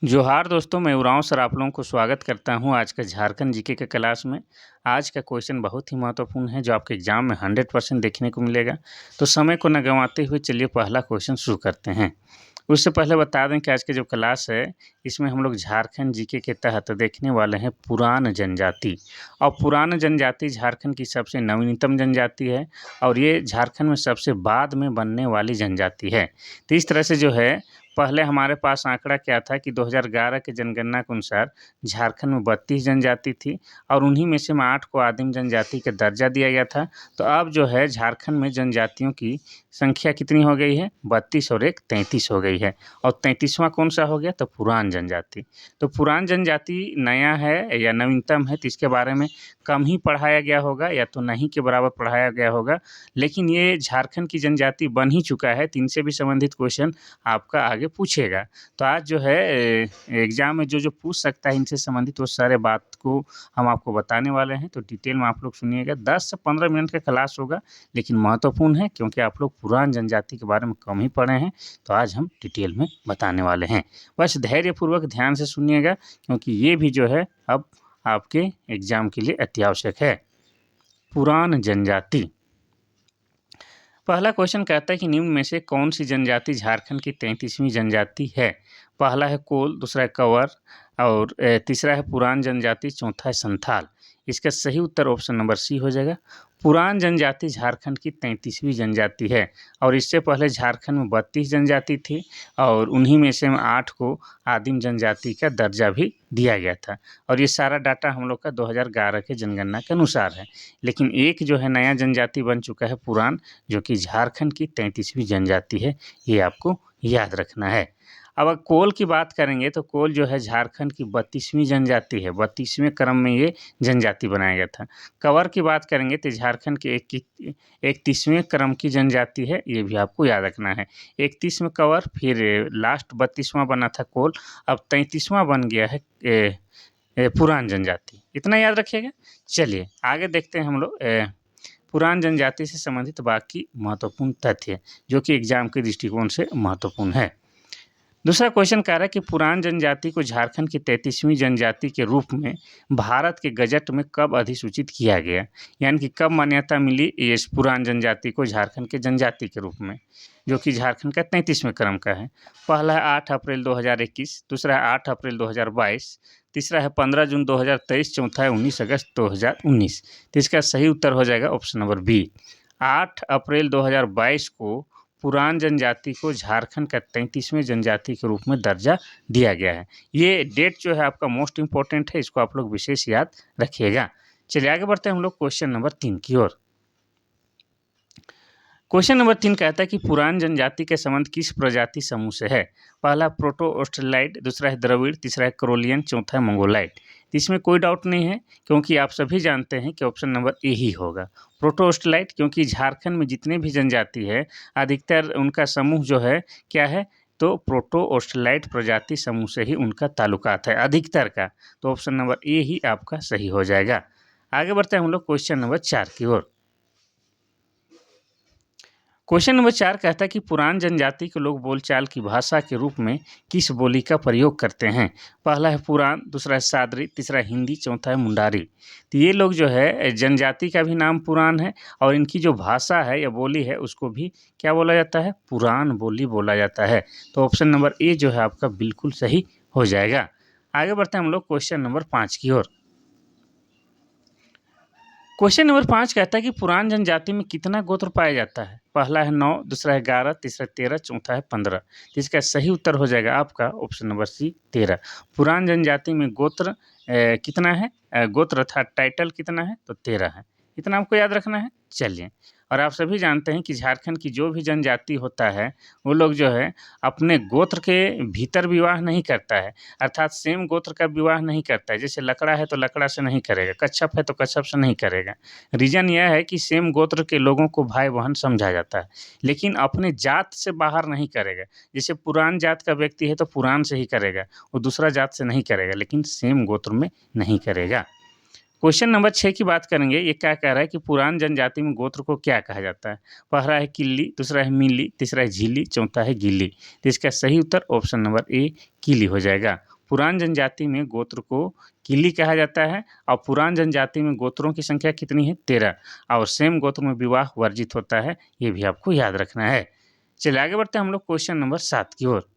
जोहार दोस्तों, मैं उरांव सर आप लोगों को स्वागत करता हूँ आज का झारखंड जीके के क्लास में। आज का क्वेश्चन बहुत ही महत्वपूर्ण है जो आपके एग्जाम में 100% देखने को मिलेगा। तो समय को न गंवाते हुए चलिए पहला क्वेश्चन शुरू करते हैं। उससे पहले बता दें कि आज की जो क्लास है इसमें हम लोग झारखंड जीके के तहत देखने वाले हैं पुरान जनजाति। और पुरान जनजाति झारखंड की सबसे नवीनतम जनजाति है और ये झारखंड में सबसे बाद में बनने वाली जनजाति है। तो इस तरह से जो है पहले हमारे पास आंकड़ा क्या था कि 2011 के जनगणना के अनुसार झारखंड में 32 जनजाति थी और उन्हीं में से 8 को आदिम जनजाति का दर्जा दिया गया था। तो अब जो है झारखंड में जनजातियों की संख्या कितनी हो गई है? 32 और एक 33 हो गई है। और 33वां कौन सा हो गया? तो पुरान जनजाति। तो पुरान जनजाति नया है या नवीनतम है तो इसके बारे में कम ही पढ़ाया गया होगा या तो नहीं के बराबर पढ़ाया गया होगा, लेकिन ये झारखंड की जनजाति बन ही चुका है। तो इनसे भी संबंधित क्वेश्चन आपका आगे पूछेगा। तो आज जो है एग्जाम में जो पूछ सकता है इनसे संबंधित वो सारे बात को हम आपको बताने वाले हैं। तो डिटेल में आप लोग सुनिएगा। 10 से 15 मिनट का क्लास होगा, लेकिन महत्वपूर्ण है क्योंकि आप लोग पुरान जनजाति के बारे में कम ही पढ़े हैं। तो आज हम डिटेल में बताने वाले हैं। बस धैर्यपूर्वक ध्यान से सुनिएगा क्योंकि ये भी जो है अब आपके एग्जाम के लिए अत्यावश्यक है। पुरान जनजाति। पहला क्वेश्चन कहता है कि निम्न में से कौन सी जनजाति झारखंड की 33वीं जनजाति है? पहला है कोल, दूसरा है कंवर और तीसरा है पुरान जनजाति, चौथा है संथाल। इसका सही उत्तर ऑप्शन नंबर सी हो जाएगा। पुरान जनजाति झारखंड की 33वीं जनजाति है और इससे पहले झारखंड में 32 जनजाति थी और उन्हीं में से 8 को आदिम जनजाति का दर्जा भी दिया गया था। और ये सारा डाटा हम लोग का 2011 के जनगणना के अनुसार है। लेकिन एक जो है नया जनजाति बन चुका है पुरान, जो कि झारखंड की 33वीं जनजाति है। ये आपको याद रखना है। अब अगर कोल की बात करेंगे तो कोल जो है झारखंड की 32वीं जनजाति है। 32वें क्रम में ये जनजाति बनाया गया था। कंवर की बात करेंगे तो झारखंड के 31वें क्रम की जनजाति है। ये भी आपको याद रखना है। 31 में कंवर, फिर लास्ट 32वां बना था कोल, अब 33वां बन गया है पुरान जनजाति। इतना याद रखिएगा। चलिए आगे देखते हैं हम लोग पुरान जनजाति से संबंधित बाकी महत्वपूर्ण तथ्य जो कि एग्जाम के दृष्टिकोण से महत्वपूर्ण है। दूसरा क्वेश्चन कह रहा है कि पुरान जनजाति को झारखंड की 33वीं जनजाति के रूप में भारत के गजट में कब अधिसूचित किया गया, यानी कि कब मान्यता मिली इस पुरान जनजाति को झारखंड के जनजाति के रूप में, जो कि झारखंड का 33वें क्रम का है। पहला है 8 अप्रैल 2021, दूसरा है 8 अप्रैल 2022, तीसरा है 15 जून 2023, चौथा है 19 अगस्त 2019। तो इसका सही उत्तर हो जाएगा ऑप्शन नंबर बी। 8 अप्रैल 2022 को पुरान जनजाति को झारखंड का 33वें जनजाति के रूप में दर्जा दिया गया है। ये डेट जो है आपका मोस्ट इम्पोर्टेंट है, इसको आप लोग विशेष याद रखिएगा। चलिए आगे बढ़ते हैं हम लोग क्वेश्चन नंबर 3 की ओर। क्वेश्चन नंबर 3 कहता है कि पुरान जनजाति के संबंध किस प्रजाति समूह से है? पहला प्रोटो ऑस्ट्रेलाइड, दूसरा है द्रविड़, तीसरा है करोलियन, चौथा है मंगोलाइड। इसमें कोई डाउट नहीं है क्योंकि आप सभी जानते हैं कि ऑप्शन नंबर ए ही होगा, प्रोटो ऑस्ट्रेलाइड। क्योंकि झारखंड में जितने भी जनजाति है अधिकतर उनका समूह जो है क्या है, तो प्रोटो ऑस्ट्रेलाइड प्रजाति समूह से ही उनका ताल्लुकात है अधिकतर का। तो ऑप्शन नंबर ए ही आपका सही हो जाएगा। आगे बढ़ते हैं हम लोग क्वेश्चन नंबर 4 की ओर। क्वेश्चन नंबर 4 कहता है कि पुरान जनजाति के लोग बोलचाल की भाषा के रूप में किस बोली का प्रयोग करते हैं? पहला है पुरान, दूसरा है सादरी, तीसरा है हिंदी, चौथा है मुंडारी। तो ये लोग जो है जनजाति का भी नाम पुरान है और इनकी जो भाषा है या बोली है उसको भी क्या बोला जाता है? पुरान बोली बोला जाता है। तो ऑप्शन नंबर ए जो है आपका बिल्कुल सही हो जाएगा। आगे बढ़ते हैं हम लोग क्वेश्चन नंबर 5 की ओर। क्वेश्चन नंबर 5 कहता है कि पुरान जनजाति में कितना गोत्र पाया जाता है? पहला है 9, दूसरा है 11, तीसरा 13, चौथा है 15। तो इसका सही उत्तर हो जाएगा आपका ऑप्शन नंबर सी 13। पुरान जनजाति में गोत्र कितना है? गोत्र अर्थात टाइटल कितना है? तो 13 है। इतना आपको याद रखना है। चलिए, और आप सभी जानते हैं कि झारखंड की जो भी जनजाति होता है वो लोग जो है अपने गोत्र के भीतर विवाह नहीं करता है, अर्थात सेम गोत्र का विवाह नहीं करता है। जैसे लकड़ा है तो लकड़ा से नहीं करेगा, कच्छप है तो कच्छप से नहीं करेगा। रीज़न यह है कि सेम गोत्र के लोगों को भाई बहन समझा जाता है, लेकिन अपने जात से बाहर नहीं करेगा। जैसे पुरान जात का व्यक्ति है तो पुरान से ही करेगा, वो दूसरा जात से नहीं करेगा, लेकिन सेम गोत्र में नहीं करेगा। क्वेश्चन नंबर 6 की बात करेंगे। ये क्या कह रहा है कि पुरान जनजाति में गोत्र को क्या कहा जाता है? पहला है किल्ली, दूसरा है मीली, तीसरा है झीली, चौथा है गिल्ली। तो इसका सही उत्तर ऑप्शन नंबर ए किली हो जाएगा। पुरान जनजाति में गोत्र को किल्ली कहा जाता है और पुरान जनजाति में गोत्रों की संख्या कितनी है? 13 और सेम गोत्र में विवाह वर्जित होता है, ये भी आपको याद रखना है। चलिए आगे बढ़ते हैं हम लोग क्वेश्चन नंबर 7 की ओर।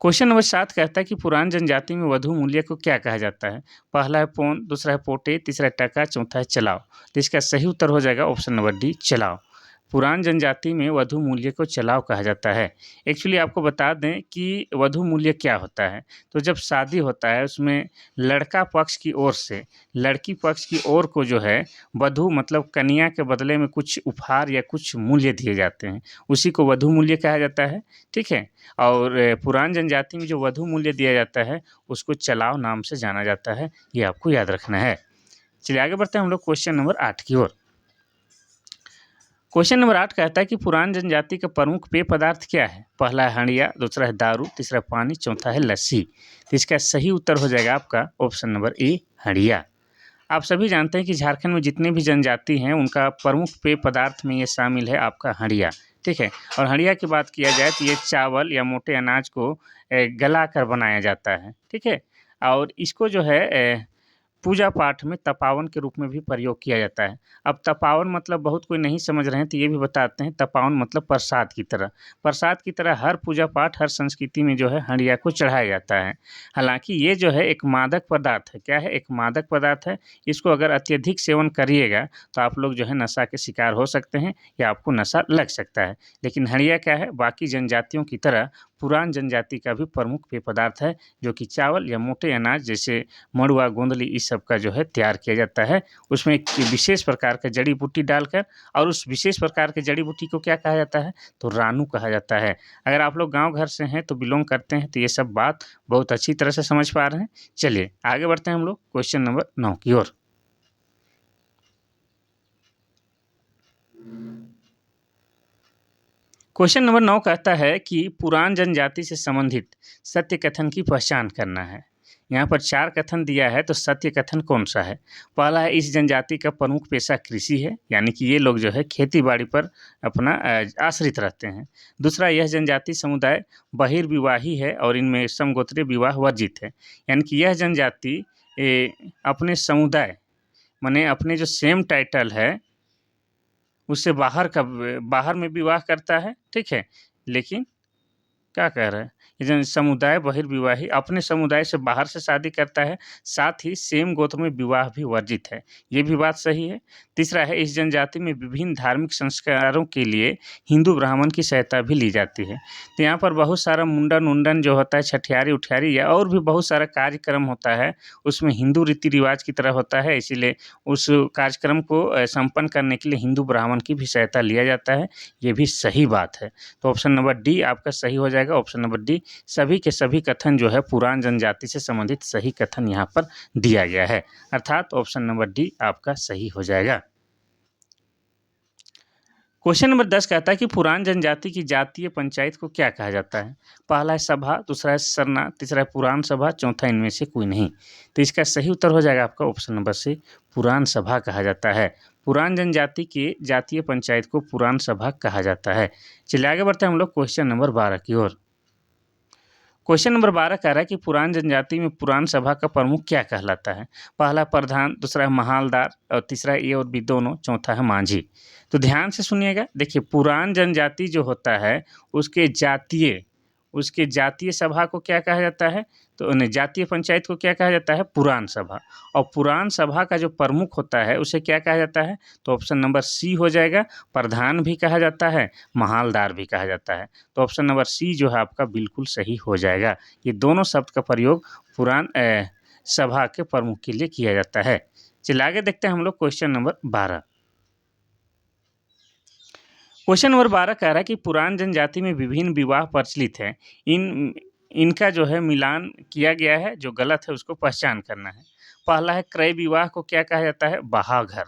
क्वेश्चन नंबर 7 कहता है कि पुरान जनजाति में वधु मूल्य को क्या कहा जाता है? पहला है पौन, दूसरा है पोटे, तीसरा है टका, चौथा है चलाव। तो इसका सही उत्तर हो जाएगा ऑप्शन नंबर डी चलाव। पुरान जनजाति में वधु मूल्य को चलाव कहा जाता है। एक्चुअली आपको बता दें कि वधु मूल्य क्या होता है। तो जब शादी होता है उसमें लड़का पक्ष की ओर से लड़की पक्ष की ओर को जो है वधु मतलब कन्या के बदले में कुछ उपहार या कुछ मूल्य दिए जाते हैं, उसी को वधु मूल्य कहा जाता है। ठीक है। और पुरान जनजाति में जो वधु मूल्य दिया जाता है उसको चलाव नाम से जाना जाता है, ये आपको याद रखना है। चलिए आगे बढ़ते हैं हम लोग क्वेश्चन नंबर 8 की ओर। क्वेश्चन नंबर 8 कहता है कि पुरान जनजाति का प्रमुख पेय पदार्थ क्या है? पहला है हंडिया, दूसरा है दारू, तीसरा पानी, चौथा है लस्सी। तो इसका सही उत्तर हो जाएगा आपका ऑप्शन नंबर ए हंडिया। आप सभी जानते हैं कि झारखंड में जितने भी जनजाति हैं उनका प्रमुख पेय पदार्थ में ये शामिल है आपका हंडिया। ठीक है। और हंडिया की बात किया जाए तो ये चावल या मोटे अनाज को गला कर बनाया जाता है। ठीक है। और इसको जो है पूजा पाठ में तपावन के रूप में भी प्रयोग किया जाता है। अब तपावन मतलब बहुत कोई नहीं समझ रहे हैं तो ये भी बताते हैं, तपावन मतलब प्रसाद की तरह। प्रसाद की तरह हर पूजा पाठ, हर संस्कृति में जो है हंडिया को चढ़ाया जाता है। हालाँकि ये जो है एक मादक पदार्थ है। क्या है? एक मादक पदार्थ है। इसको अगर अत्यधिक सेवन करिएगा तो आप लोग जो है नशा के शिकार हो सकते हैं या आपको नशा लग सकता है। लेकिन हंडिया क्या है? बाकी जनजातियों की तरह पुरान जनजाति का भी प्रमुख पेय पदार्थ है, जो कि चावल या मोटे अनाज जैसे मड़ुआ, गोंदली इस सब का जो है तैयार किया जाता है। उसमें एक विशेष प्रकार का जड़ी बूटी डालकर, और उस विशेष प्रकार की जड़ी बूटी को क्या कहा जाता है? तो रानू कहा जाता है। अगर आप लोग गाँव घर से हैं तो बिलोंग करते हैं तो ये सब बात बहुत अच्छी तरह से समझ पा रहे हैं। चलिए आगे बढ़ते हैं हम लोग क्वेश्चन नंबर 9 की ओर। क्वेश्चन नंबर 9 कहता है कि पुरान जनजाति से संबंधित सत्य कथन की पहचान करना है। यहाँ पर 4 कथन दिया है, तो सत्य कथन कौन सा है? पहला है इस जनजाति का प्रमुख पेशा कृषि है, यानी कि ये लोग जो है खेती बाड़ी पर अपना आश्रित रहते हैं। दूसरा, यह जनजाति समुदाय बहिर्विवाही है और इनमें समगोत्रीय विवाह वर्जित है, यानी कि यह जनजाति अपने समुदाय माने अपने जो सेम टाइटल है उससे बाहर में विवाह करता है। ठीक है। लेकिन क्या कह रहा है? ये जो समुदाय बहिर्विवाही अपने समुदाय से बाहर से शादी करता है, साथ ही सेम गोत्र में विवाह भी वर्जित है, ये भी बात सही है। तीसरा है इस जनजाति में विभिन्न धार्मिक संस्कारों के लिए हिंदू ब्राह्मण की सहायता भी ली जाती है। तो यहाँ पर बहुत सारा मुंडन जो होता है, छठियारी उठियारी या और भी बहुत सारा कार्यक्रम होता है, उसमें हिंदू रीति रिवाज की तरह होता है, इसीलिए उस कार्यक्रम को संपन्न करने के लिए हिंदू ब्राह्मण की भी सहायता लिया जाता है, ये भी सही बात है। तो ऑप्शन नंबर डी आपका सही हो जाएगा। ऑप्शन नंबर डी सभी के सभी कथन जो है पुरान जनजाति से संबंधित सही कथन यहाँ पर दिया गया है, अर्थात ऑप्शन नंबर डी आपका सही हो जाएगा। क्वेश्चन नंबर 10 कहता है कि पुरान जनजाति की जातीय पंचायत को क्या कहा जाता है? पहला है सभा, दूसरा है सरना, तीसरा है पुरान सभा, चौथा इनमें से कोई नहीं। तो इसका सही उत्तर हो जाएगा आपका ऑप्शन नंबर सी, पुरान सभा कहा जाता है। पुरान जनजाति के जातीय पंचायत को पुरान सभा कहा जाता है। चलिए आगे बढ़ते हैं हम लोग क्वेश्चन नंबर 12 की ओर। क्वेश्चन नंबर 12 कह रहा है कि पुरान जनजाति में पुरान सभा का प्रमुख क्या कहलाता है? पहला प्रधान, दूसरा है महालदार और तीसरा ए और बी दोनों, चौथा है मांझी। तो ध्यान से सुनिएगा। देखिए पुरान जनजाति जो होता है उसके जातीय सभा को क्या कहा जाता है? तो जातीय पंचायत को क्या कहा जाता है? पुरान सभा। और पुरान सभा का जो प्रमुख होता है उसे क्या कहा जाता है? तो ऑप्शन नंबर सी हो जाएगा। प्रधान भी कहा जाता है, महालदार भी कहा जाता है। तो ऑप्शन नंबर सी जो है आपका बिल्कुल सही हो जाएगा। ये दोनों शब्द का प्रयोग पुरान सभा के प्रमुख के लिए किया जाता है। चलिए आगे देखते हैं हम लोग क्वेश्चन नंबर 12। क्वेश्चन नंबर 12 कह रहा है कि पुरान जनजाति में विभिन्न विवाह प्रचलित है, इनका जो है मिलान किया गया है, जो गलत है उसको पहचान करना है। पहला है क्रय विवाह को क्या कहा जाता है? बहाघर।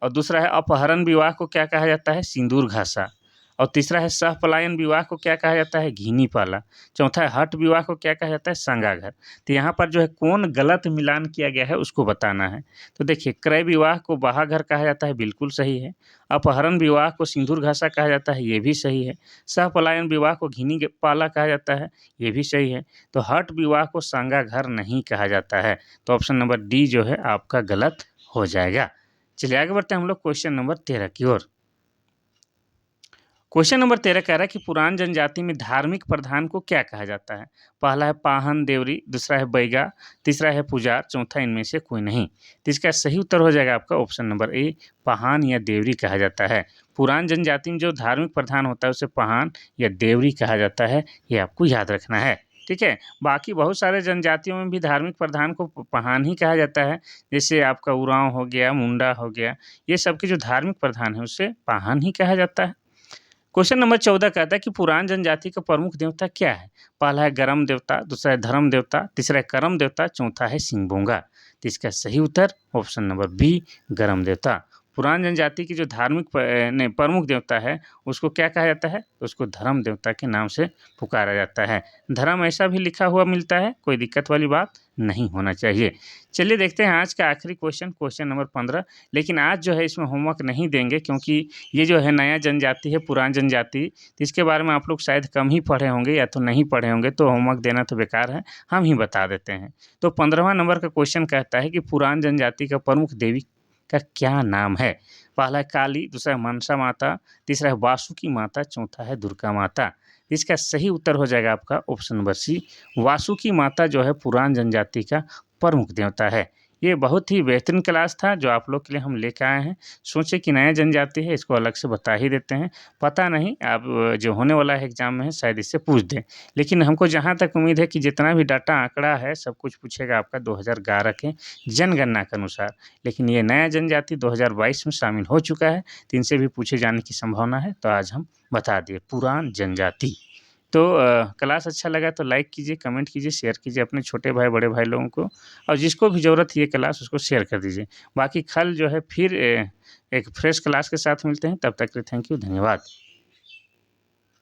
और दूसरा है अपहरण विवाह को क्या कहा जाता है? सिंदूर घासा। और तीसरा है सहपलायन विवाह को क्या कहा जाता है, घीनी पाला। चौथा है हठ विवाह को क्या कहा जाता है, संगा घर। तो यहाँ पर जो है कौन गलत मिलान किया गया है उसको बताना है। तो देखिए, क्रय विवाह को बहाघर कहा जाता है, बिल्कुल सही है। अपहरण विवाह को सिंदूर घासा कहा जाता है, ये भी सही है। सहपलायन विवाह को घीनी पाला कहा जाता है, ये भी सही है। तो हठ विवाह को सांगा घर नहीं कहा जाता है। तो ऑप्शन नंबर डी जो है आपका गलत हो जाएगा। चलिए आगे बढ़ते हैं हम लोग क्वेश्चन नंबर 13 की ओर। क्वेश्चन नंबर 13 कह रहा है कि पुरान जनजाति में धार्मिक प्रधान को क्या कहा जाता है। पहला है पाहन देवरी, दूसरा है बैगा, तीसरा है पुजार, चौथा इनमें से कोई नहीं। तो इसका सही उत्तर हो जाएगा आपका ऑप्शन नंबर ए, पाहन या देवरी कहा जाता है। पुरान जनजाति में जो धार्मिक प्रधान होता है उसे पाहन या देवरी कहा जाता है, ये आपको याद रखना है। ठीक है, बाकी बहुत सारे जनजातियों में भी धार्मिक प्रधान को पाहन ही कहा जाता है, जैसे आपका उरांव हो गया, मुंडा हो गया, ये सबके जो धार्मिक प्रधान है उसे पाहन ही कहा जाता है। क्वेश्चन नंबर 14 कहता है कि पुरान जनजाति का प्रमुख देवता क्या है। पहला है गरम देवता, दूसरा है धर्म देवता, तीसरा है करम देवता, चौथा है सिंगबोंगा। तो इसका सही उत्तर ऑप्शन नंबर बी, गरम देवता। पुरान जनजाति की जो धार्मिक प्रमुख देवता है उसको क्या कहा जाता है, तो उसको धर्म देवता के नाम से पुकारा जाता है। धर्म ऐसा भी लिखा हुआ मिलता है, कोई दिक्कत वाली बात नहीं होना चाहिए। चलिए देखते हैं आज का आखिरी क्वेश्चन, क्वेश्चन नंबर 15। लेकिन आज जो है इसमें होमवर्क नहीं देंगे, क्योंकि ये जो है नया जनजाति है, पुरान जनजाति, तो इसके बारे में आप लोग शायद कम ही पढ़े होंगे या तो नहीं पढ़े होंगे, तो होमवर्क देना तो बेकार है, हम ही बता देते हैं। तो 15वां नंबर का क्वेश्चन कहता है कि पुरान जनजाति का प्रमुख देवी का क्या नाम है। पहला है काली, दूसरा है मनसा माता, तीसरा है वासुकी माता, चौथा है दुर्गा माता। इसका सही उत्तर हो जाएगा आपका ऑप्शन नंबर सी, वासुकी माता जो है पुरान जनजाति का प्रमुख देवता है। ये बहुत ही बेहतरीन क्लास था जो आप लोग के लिए हम लेकर आए हैं। सोचे कि नया जनजाति है, इसको अलग से बता ही देते हैं। पता नहीं अब जो होने वाला है एग्जाम में है शायद इससे पूछ दें, लेकिन हमको जहाँ तक उम्मीद है कि जितना भी डाटा आंकड़ा है सब कुछ पूछेगा आपका 2011 के जनगणना के अनुसार। लेकिन ये नया जनजाति 2022 में शामिल हो चुका है, तो इनसे भी पूछे जाने की संभावना है, तो आज हम बता दिए पुरान जनजाति। तो क्लास अच्छा लगा तो लाइक कीजिए, कमेंट कीजिए, शेयर कीजिए अपने छोटे भाई बड़े भाई लोगों को, और जिसको भी ज़रूरत है ये क्लास उसको शेयर कर दीजिए। बाकी कल जो है फिर एक फ्रेश क्लास के साथ मिलते हैं, तब तक के लिए थैंक यू, धन्यवाद।